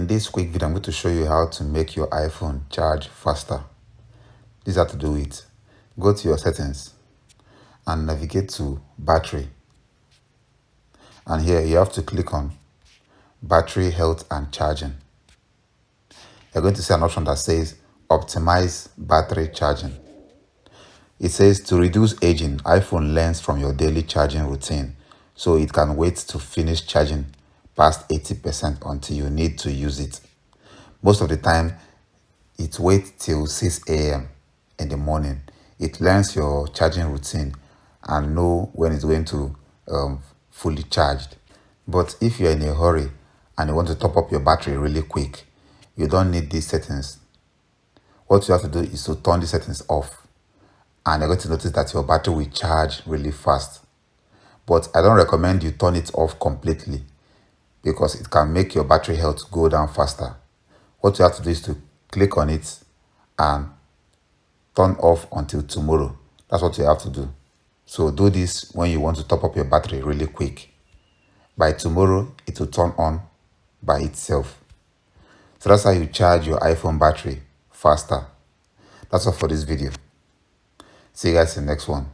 In this quick video, I'm going to show you how to make your iPhone charge faster. This is how to do it. Go to your settings and navigate to battery. And here you have to click on battery health and charging. You're going to see an option that says optimize battery charging. It says to reduce aging, iPhone learns from your daily charging routine, so it can wait to finish charging past 80% until you need to use it. Most of the time, it waits till 6 a.m. in the morning. It learns your charging routine and know when it's going to fully charged. But if you're in a hurry and you want to top up your battery really quick, you don't need these settings. What you have to do is to turn the settings off, and you're going to notice that your battery will charge really fast. But I don't recommend you turn it off completely, because it can make your battery health go down faster. What you have to do is to click on it and turn off until tomorrow. That's what you have to do. So do this when you want to top up your battery really quick. By tomorrow, it will turn on by itself. So that's how you charge your iPhone battery faster. That's all for this video. See you guys in the next one.